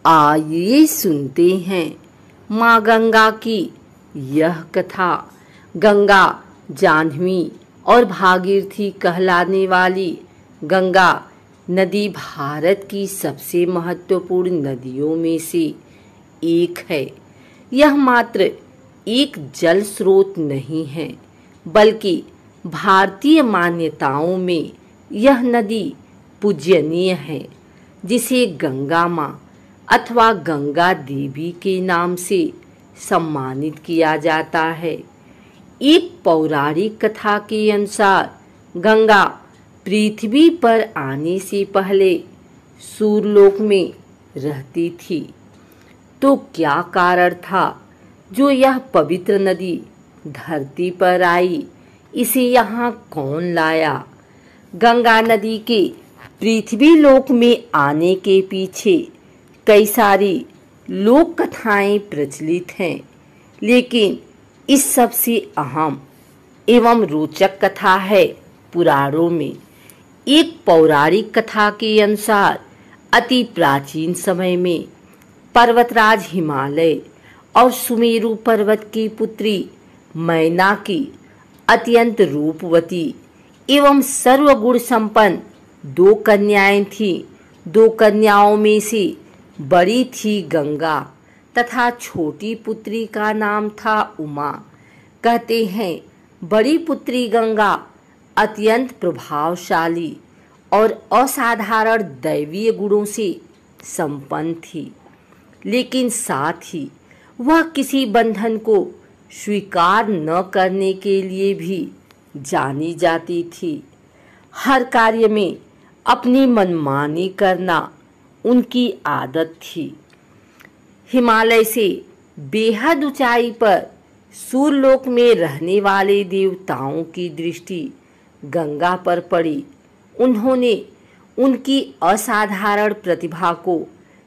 आइए सुनते हैं माँ गंगा की यह कथा। गंगा जाह्नवी और भागीरथी कहलाने वाली गंगा नदी भारत की सबसे महत्वपूर्ण नदियों में से एक है। यह मात्र एक जल स्रोत नहीं है, बल्कि भारतीय मान्यताओं में यह नदी पूजनीय है, जिसे गंगा माँ अथवा गंगा देवी के नाम से सम्मानित किया जाता है। एक पौराणिक कथा के अनुसार गंगा पृथ्वी पर आने से पहले सूर्यलोक में रहती थी। तो क्या कारण था जो यह पवित्र नदी धरती पर आई? इसे यहाँ कौन लाया? गंगा नदी के पृथ्वी लोक में आने के पीछे कई सारी लोक कथाएं प्रचलित हैं, लेकिन इस सबसे अहम एवं रोचक कथा है पुराणों में। एक पौराणिक कथा के अनुसार अति प्राचीन समय में पर्वतराज हिमालय और सुमेरु पर्वत की पुत्री मैना की अत्यंत रूपवती एवं सर्वगुण संपन्न 2 कन्याएं थीं। 2 कन्याओं में से बड़ी थी गंगा तथा छोटी पुत्री का नाम था उमा। कहते हैं बड़ी पुत्री गंगा अत्यंत प्रभावशाली और असाधारण दैवीय गुणों से संपन्न थी, लेकिन साथ ही वह किसी बंधन को स्वीकार न करने के लिए भी जानी जाती थी। हर कार्य में अपनी मनमानी करना उनकी आदत थी। हिमालय से बेहद ऊंचाई पर सूर्यलोक में रहने वाले देवताओं की दृष्टि गंगा पर पड़ी। उन्होंने उनकी असाधारण प्रतिभा को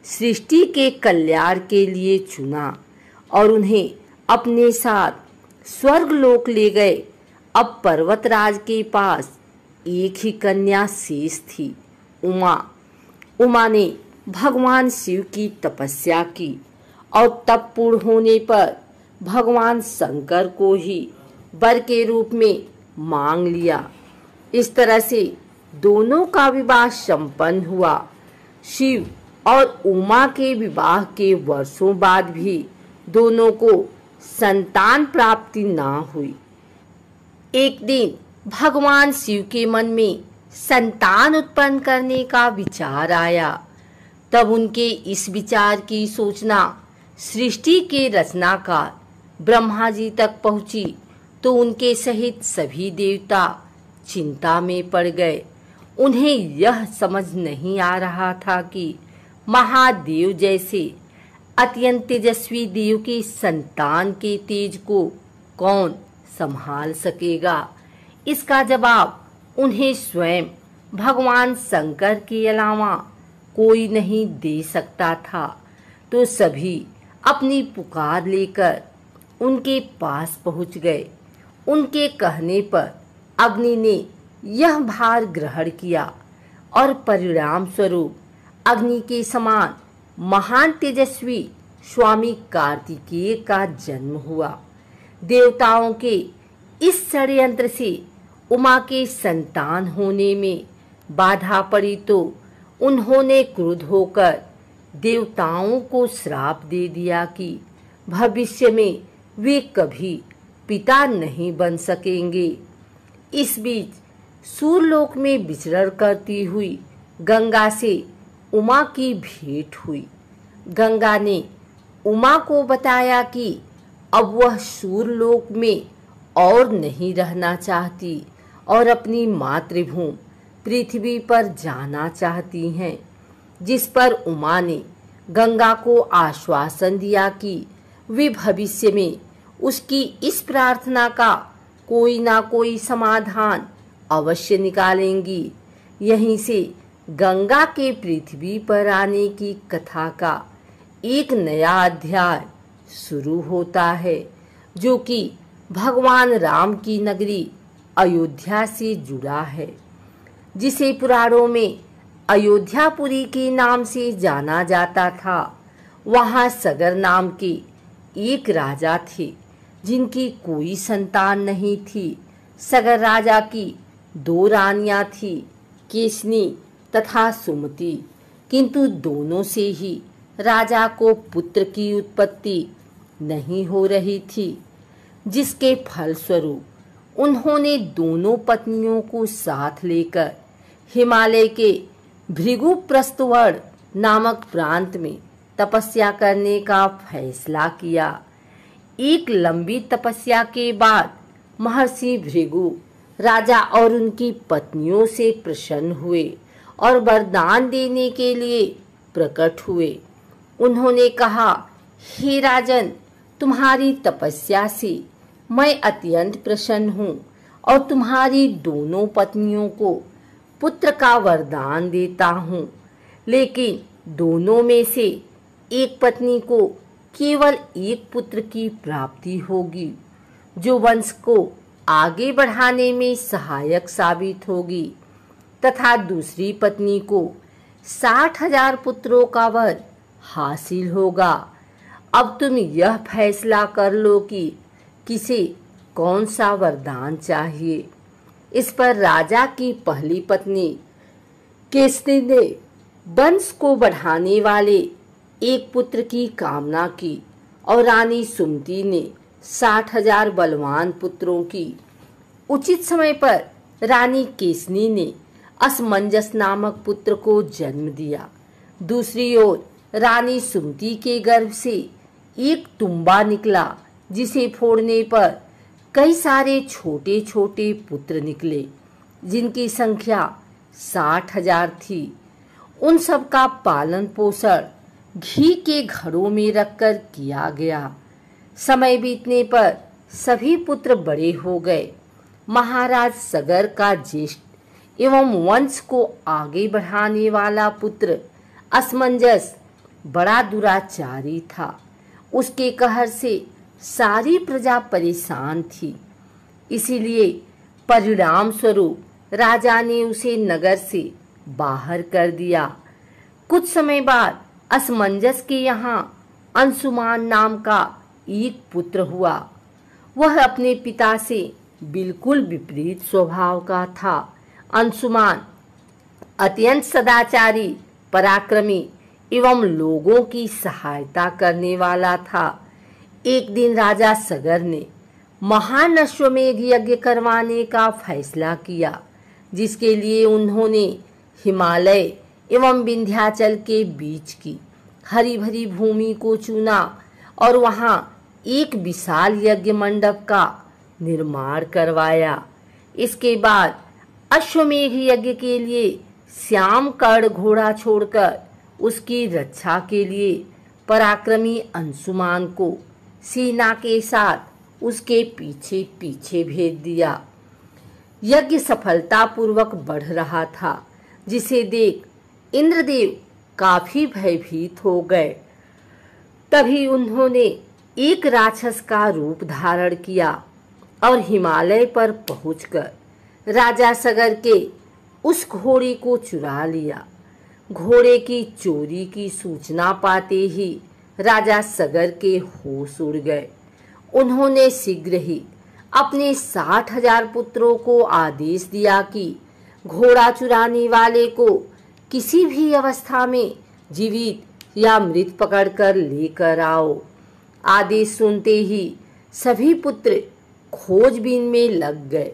सृष्टि के कल्याण के लिए चुना और उन्हें अपने साथ स्वर्गलोक ले गए। अब पर्वतराज के पास एक ही कन्या शेष थी, उमा। उमा ने भगवान शिव की तपस्या की और तप पूर्ण होने पर भगवान शंकर को ही वर के रूप में मांग लिया। इस तरह से दोनों का विवाह संपन्न हुआ। शिव और उमा के विवाह के वर्षों बाद भी दोनों को संतान प्राप्ति ना हुई। एक दिन भगवान शिव के मन में संतान उत्पन्न करने का विचार आया। तब उनके इस विचार की सूचना सृष्टि के रचनाकार ब्रह्मा जी तक पहुंची तो उनके सहित सभी देवता चिंता में पड़ गए। उन्हें यह समझ नहीं आ रहा था कि महादेव जैसे अत्यंत तेजस्वी देव के संतान के तेज को कौन संभाल सकेगा। इसका जवाब उन्हें स्वयं भगवान शंकर के अलावा कोई नहीं दे सकता था। तो सभी अपनी पुकार लेकर उनके पास पहुंच गए। उनके कहने पर अग्नि ने यह भार ग्रहण किया और परिणाम स्वरूप अग्नि के समान महान तेजस्वी स्वामी कार्तिकेय का जन्म हुआ। देवताओं के इस षड्यंत्र से उमा के संतान होने में बाधा पड़ी तो उन्होंने क्रुद्ध होकर देवताओं को श्राप दे दिया कि भविष्य में वे कभी पिता नहीं बन सकेंगे। इस बीच सूर्यलोक में विचरण करती हुई गंगा से उमा की भेंट हुई। गंगा ने उमा को बताया कि अब वह सूर्यलोक में और नहीं रहना चाहती और अपनी मातृभूमि पृथ्वी पर जाना चाहती हैं। जिस पर उमा ने गंगा को आश्वासन दिया कि वे भविष्य में उसकी इस प्रार्थना का कोई ना कोई समाधान अवश्य निकालेंगी। यहीं से गंगा के पृथ्वी पर आने की कथा का एक नया अध्याय शुरू होता है, जो कि भगवान राम की नगरी अयोध्या से जुड़ा है, जिसे पुराणों में अयोध्यापुरी के नाम से जाना जाता था। वहां सगर नाम के एक राजा थे जिनकी कोई संतान नहीं थी। सगर राजा की 2 रानियां थी, केसनी तथा सुमति, किंतु दोनों से ही राजा को पुत्र की उत्पत्ति नहीं हो रही थी, जिसके फलस्वरूप उन्होंने दोनों पत्नियों को साथ लेकर हिमालय के भृगुप्रस्थवर्ण नामक प्रांत में तपस्या करने का फैसला किया। एक लंबी तपस्या के बाद महर्षि भृगु राजा और उनकी पत्नियों से प्रसन्न हुए और वरदान देने के लिए प्रकट हुए। उन्होंने कहा, हे राजन, तुम्हारी तपस्या से मैं अत्यंत प्रसन्न हूँ और तुम्हारी दोनों पत्नियों को पुत्र का वरदान देता हूँ, लेकिन दोनों में से एक पत्नी को केवल एक पुत्र की प्राप्ति होगी, जो वंश को आगे बढ़ाने में सहायक साबित होगी, तथा दूसरी पत्नी को 60,000 पुत्रों का वर हासिल होगा। अब तुम यह फैसला कर लो कि किसे कौन सा वरदान चाहिए। इस पर राजा की पहली पत्नी केसनी ने वंश को बढ़ाने वाले एक पुत्र की कामना की और रानी सुमति ने 60,000 बलवान पुत्रों की। उचित समय पर रानी केसनी ने असमंजस नामक पुत्र को जन्म दिया। दूसरी ओर रानी सुमति के गर्भ से एक तुम्बा निकला, जिसे फोड़ने पर कई सारे छोटे छोटे पुत्र निकले, जिनकी संख्या 60,000 थी। उन सब का पालन पोषण घी के घड़ों में रखकर किया गया। समय बीतने पर सभी पुत्र बड़े हो गए। महाराज सगर का ज्येष्ठ एवं वंश को आगे बढ़ाने वाला पुत्र असमंजस बड़ा दुराचारी था। उसके कहर से सारी प्रजा परेशान थी। इसीलिए परिणाम स्वरूप राजा ने उसे नगर से बाहर कर दिया। कुछ समय बाद असमंजस के यहाँ अंशुमान नाम का एक पुत्र हुआ। वह अपने पिता से बिल्कुल विपरीत स्वभाव का था। अंशुमान अत्यंत सदाचारी, पराक्रमी एवं लोगों की सहायता करने वाला था। एक दिन राजा सगर ने महान अश्वमेध यज्ञ करवाने का फैसला किया, जिसके लिए उन्होंने हिमालय एवं विंध्याचल के बीच की हरी भरी भूमि को चुना और वहां एक विशाल यज्ञ मंडप का निर्माण करवाया। इसके बाद अश्वमेध यज्ञ के लिए श्याम कर्ण घोड़ा छोड़कर उसकी रक्षा के लिए पराक्रमी अंशुमान को सेना के साथ उसके पीछे पीछे भेज दिया। यज्ञ सफलतापूर्वक बढ़ रहा था, जिसे देख इंद्रदेव काफी भयभीत हो गए। तभी उन्होंने एक राक्षस का रूप धारण किया और हिमालय पर पहुंचकर राजा सगर के उस घोड़े को चुरा लिया। घोड़े की चोरी की सूचना पाते ही राजा सगर के होश उड़ गए। उन्होंने शीघ्र ही अपने 60,000 पुत्रों को आदेश दिया कि घोड़ा चुराने वाले को किसी भी अवस्था में जीवित या मृत पकड़कर लेकर आओ। आदेश सुनते ही सभी पुत्र खोजबीन में लग गए।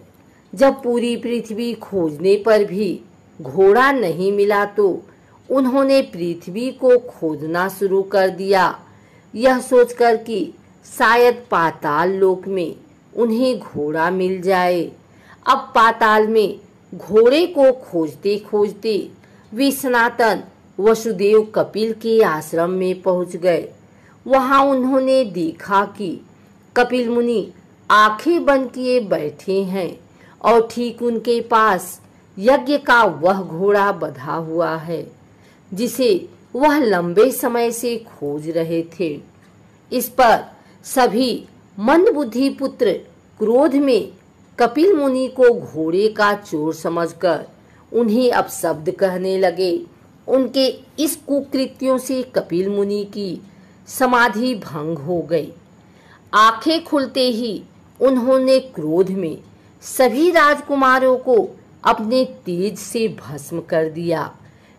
जब पूरी पृथ्वी खोजने पर भी घोड़ा नहीं मिला तो उन्होंने पृथ्वी को खोदना शुरू कर दिया, यह सोचकर कि शायद पाताल लोक में उन्हें घोड़ा मिल जाए। अब पाताल में घोड़े को खोजते खोजते वे सनातन वसुदेव कपिल के आश्रम में पहुंच गए। वहां उन्होंने देखा कि कपिल मुनि आंखें बंद किए बैठे हैं और ठीक उनके पास यज्ञ का वह घोड़ा बंधा हुआ है, जिसे वह लंबे समय से खोज रहे थे। इस पर सभी मंदबुद्धि पुत्र क्रोध में कपिल मुनि को घोड़े का चोर समझकर उन्हें अपशब्द कहने लगे। उनके इस कुकृत्यों से कपिल मुनि की समाधि भंग हो गई। आंखें खुलते ही उन्होंने क्रोध में सभी राजकुमारों को अपने तेज से भस्म कर दिया,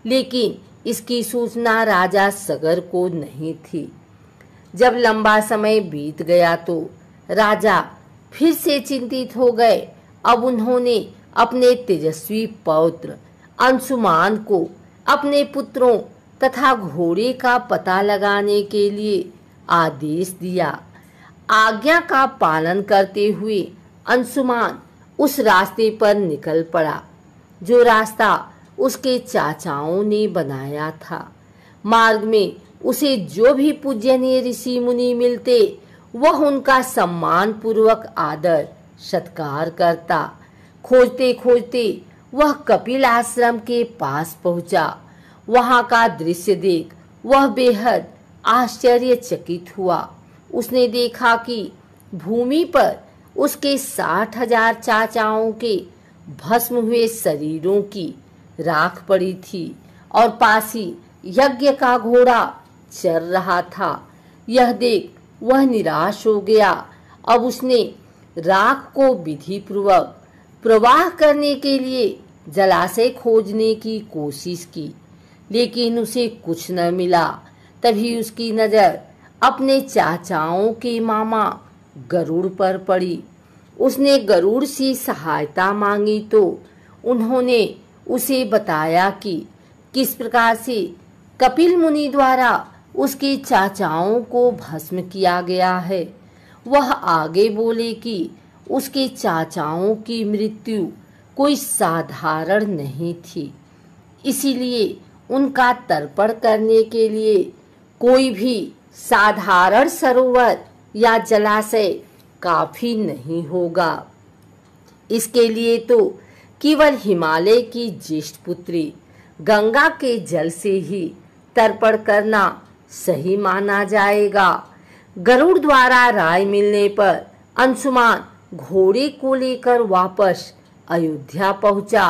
लेकिन इसकी सूचना राजा सगर को नहीं थी। जब लंबा समय बीत गया तो राजा फिर से चिंतित हो गए। अब उन्होंने अपने तेजस्वी पौत्र अंशुमान को अपने पुत्रों तथा घोड़े का पता लगाने के लिए आदेश दिया। आज्ञा का पालन करते हुए अंशुमान उस रास्ते पर निकल पड़ा जो रास्ता उसके चाचाओं ने बनाया था। मार्ग में उसे जो भी पूज्यनीय ऋषि मुनि मिलते वह उनका सम्मान पूर्वक आदर सत्कार करता। खोजते खोजते वह कपिल आश्रम के पास पहुंचा। वहां का दृश्य देख वह बेहद आश्चर्यचकित हुआ। उसने देखा कि भूमि पर उसके 60,000 चाचाओं के भस्म हुए शरीरों की राख पड़ी थी और पास ही यज्ञ का घोड़ा चल रहा था। यह देख वह निराश हो गया। अब उसने राख को विधि पूर्वक प्रवाह करने के लिए जलाशय खोजने की कोशिश की, लेकिन उसे कुछ न मिला। तभी उसकी नजर अपने चाचाओं के मामा गरुड़ पर पड़ी। उसने गरुड़ से सहायता मांगी तो उन्होंने उसे बताया कि किस प्रकार से कपिल मुनि द्वारा उसके चाचाओं को भस्म किया गया है। वह आगे बोले कि उसके चाचाओं की मृत्यु कोई साधारण नहीं थी, इसीलिए उनका तर्पण करने के लिए कोई भी साधारण सरोवर या जलाशय काफी नहीं होगा। इसके लिए तो केवल हिमालय की ज्येष्ठ पुत्री गंगा के जल से ही तर्पण करना सही माना जाएगा। गरुड़ द्वारा राय मिलने पर अंशुमान घोड़े को लेकर वापस अयोध्या पहुंचा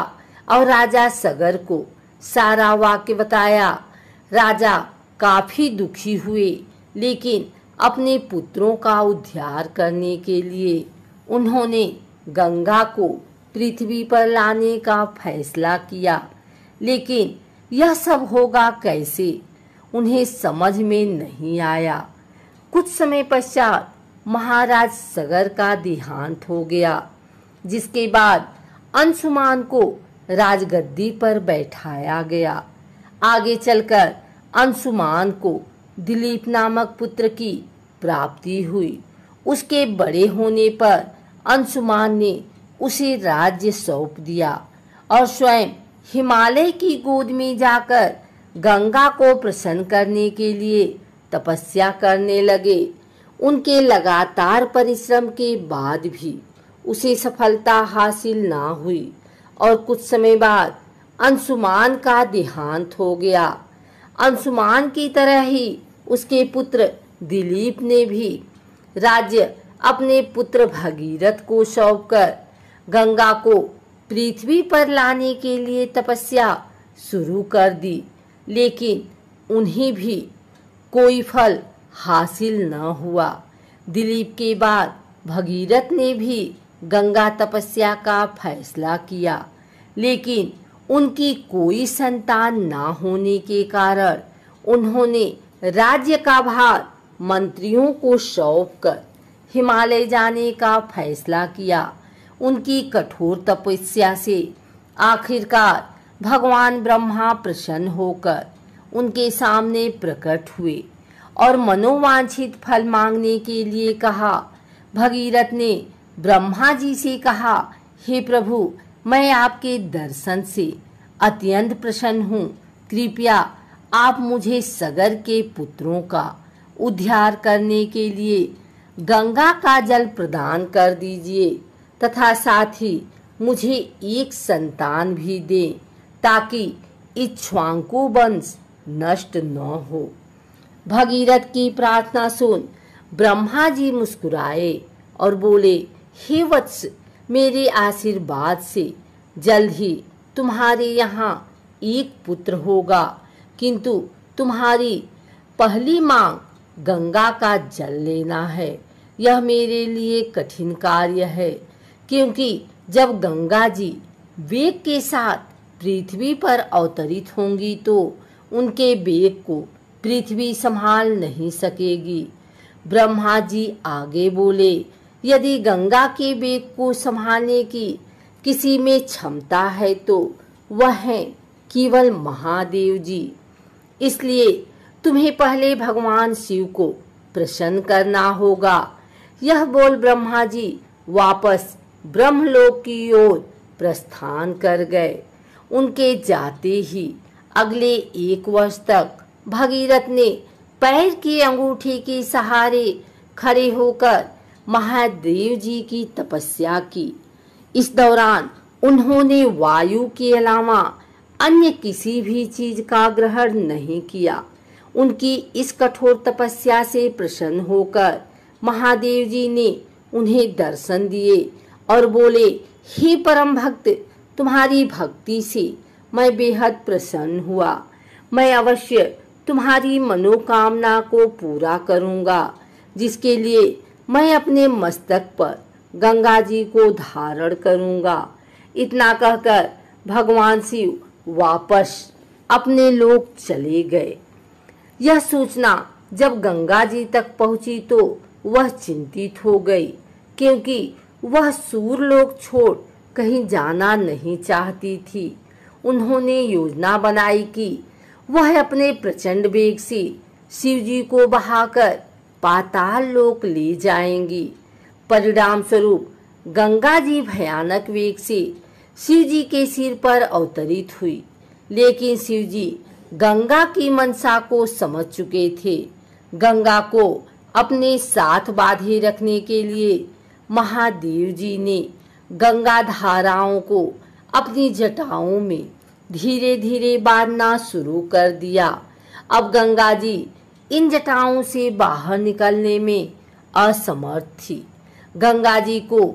और राजा सगर को सारा वाक्य बताया। राजा काफी दुखी हुए, लेकिन अपने पुत्रों का उद्धार करने के लिए उन्होंने गंगा को पृथ्वी पर लाने का फैसला किया। लेकिन यह सब होगा कैसे, उन्हें समझ में नहीं आया। कुछ समय पश्चात महाराज सगर का देहांत हो गया, जिसके बाद अंशुमान को राजगद्दी पर बैठाया गया। आगे चलकर अंशुमान को दिलीप नामक पुत्र की प्राप्ति हुई। उसके बड़े होने पर अंशुमान ने उसे राज्य सौंप दिया और स्वयं हिमालय की गोद में जाकर गंगा को प्रसन्न करने के लिए तपस्या करने लगे। उनके लगातार परिश्रम के बाद भी उसे सफलता हासिल ना हुई और कुछ समय बाद अंशुमान का देहांत हो गया। अंशुमान की तरह ही उसके पुत्र दिलीप ने भी राज्य अपने पुत्र भगीरथ को सौंपकर गंगा को पृथ्वी पर लाने के लिए तपस्या शुरू कर दी, लेकिन उन्हें भी कोई फल हासिल न हुआ। दिलीप के बाद भगीरथ ने भी गंगा तपस्या का फैसला किया, लेकिन उनकी कोई संतान ना होने के कारण उन्होंने राज्य का भार मंत्रियों को सौंपकर हिमालय जाने का फैसला किया। उनकी कठोर तपस्या से आखिरकार भगवान ब्रह्मा प्रसन्न होकर उनके सामने प्रकट हुए और मनोवांछित फल मांगने के लिए कहा। भगीरथ ने ब्रह्मा जी से कहा, हे प्रभु, मैं आपके दर्शन से अत्यंत प्रसन्न हूँ। कृपया आप मुझे सगर के पुत्रों का उद्धार करने के लिए गंगा का जल प्रदान कर दीजिए तथा साथ ही मुझे एक संतान भी दें, ताकि इक्ष्वाकु वंश नष्ट न हो। भगीरथ की प्रार्थना सुन ब्रह्मा जी मुस्कुराए और बोले, हे वत्स, मेरे आशीर्वाद से जल्द ही तुम्हारे यहाँ एक पुत्र होगा, किंतु तुम्हारी पहली मांग गंगा का जल लेना है। यह मेरे लिए कठिन कार्य है, क्योंकि जब गंगा जी वेग के साथ पृथ्वी पर अवतरित होंगी तो उनके वेग को पृथ्वी संभाल नहीं सकेगी। ब्रह्मा जी आगे बोले, यदि गंगा के वेग को संभालने की किसी में क्षमता है तो वह है केवल महादेव जी। इसलिए तुम्हें पहले भगवान शिव को प्रसन्न करना होगा। यह बोल ब्रह्मा जी वापस ब्रह्मलोक की ओर प्रस्थान कर गए। उनके जाते ही अगले 1 वर्ष तक भगीरथ ने पैर के अंगूठे के सहारे खड़े होकर महादेव जी की तपस्या की। इस दौरान उन्होंने वायु के अलावा अन्य किसी भी चीज का ग्रहण नहीं किया। उनकी इस कठोर तपस्या से प्रसन्न होकर महादेव जी ने उन्हें दर्शन दिए और बोले, हे परम भक्त, तुम्हारी भक्ति से मैं बेहद प्रसन्न हुआ। मैं अवश्य तुम्हारी मनोकामना को पूरा करूंगा, जिसके लिए मैं अपने मस्तक पर गंगा जी को धारण करूंगा। इतना कहकर भगवान शिव वापस अपने लोक चले गए। यह सूचना जब गंगा जी तक पहुंची तो वह चिंतित हो गई, क्योंकि वह सूरलोक छोड़ कहीं जाना नहीं चाहती थी। उन्होंने योजना बनाई कि वह अपने प्रचंड वेग से शिव जी को बहाकर पाताल लोक ले जाएंगी। परिणाम स्वरूप गंगा जी भयानक वेग से शिव जी के सिर पर अवतरित हुई, लेकिन शिव जी गंगा की मनसा को समझ चुके थे। गंगा को अपने साथ बांधे रखने के लिए महादेव जी ने गंगा धाराओं को अपनी जटाओं में धीरे धीरे बांधना शुरू कर दिया। अब गंगा जी इन जटाओं से बाहर निकलने में असमर्थ थी। गंगा जी को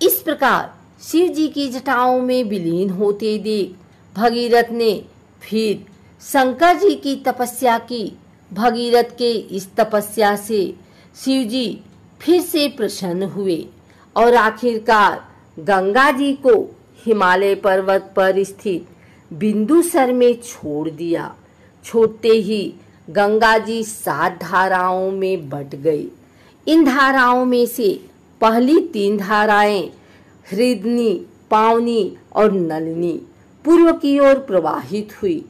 इस प्रकार शिव जी की जटाओं में विलीन होते देख भगीरथ ने फिर शंकर जी की तपस्या की। भगीरथ के इस तपस्या से शिव जी फिर से प्रसन्न हुए और आखिरकार गंगा जी को हिमालय पर्वत पर स्थित बिंदुसर में छोड़ दिया। छोड़ते ही गंगा जी 7 धाराओं में बट गई। इन धाराओं में से पहली 3 धाराएं हृदनी, पावनी और नलिनी पूर्व की ओर प्रवाहित हुई।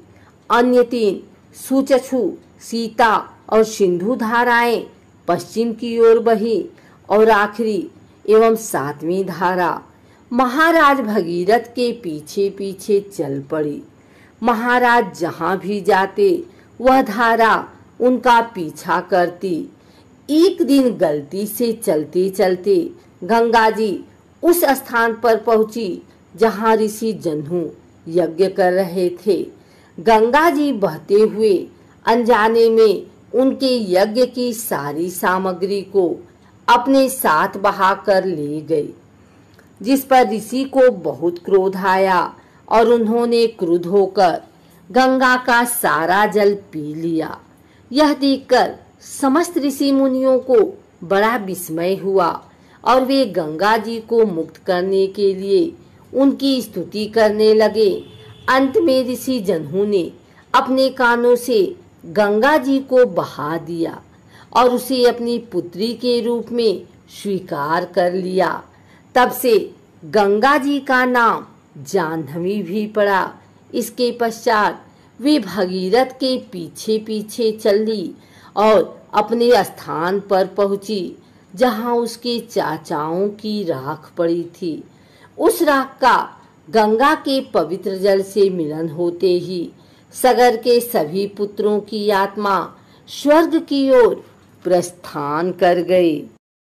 अन्य 3 सुचक्षु, सीता और सिंधु धाराएं पश्चिम की ओर बही और आखिरी एवं 7वीं धारा महाराज भगीरथ के पीछे पीछे चल पड़ी। महाराज जहां भी जाते वह धारा उनका पीछा करती। एक दिन गलती से चलते चलते गंगा जी उस स्थान पर पहुंची जहां ऋषि जन्हू यज्ञ कर रहे थे। गंगा जी बहते हुए अनजाने में उनके यज्ञ की सारी सामग्री को अपने साथ बहा कर ले गई, जिस पर ऋषि को बहुत क्रोध आया और उन्होंने क्रुद्ध होकर गंगा का सारा जल पी लिया। यह देखकर समस्त ऋषि मुनियों को बड़ा विस्मय हुआ और वे गंगा जी को मुक्त करने के लिए उनकी स्तुति करने लगे। अंत में ऋषि जन्हू ने अपने कानों से गंगा जी को बहा दिया और उसे अपनी पुत्री के रूप में स्वीकार कर लिया। तब से गंगा जी का नाम जाह्नवी भी पड़ा। इसके पश्चात वे भगीरथ के पीछे पीछे चली और अपने स्थान पर पहुंची जहां उसके चाचाओं की राख पड़ी थी। उस राख का गंगा के पवित्र जल से मिलन होते ही सगर के सभी पुत्रों की आत्मा स्वर्ग की ओर प्रस्थान कर गई।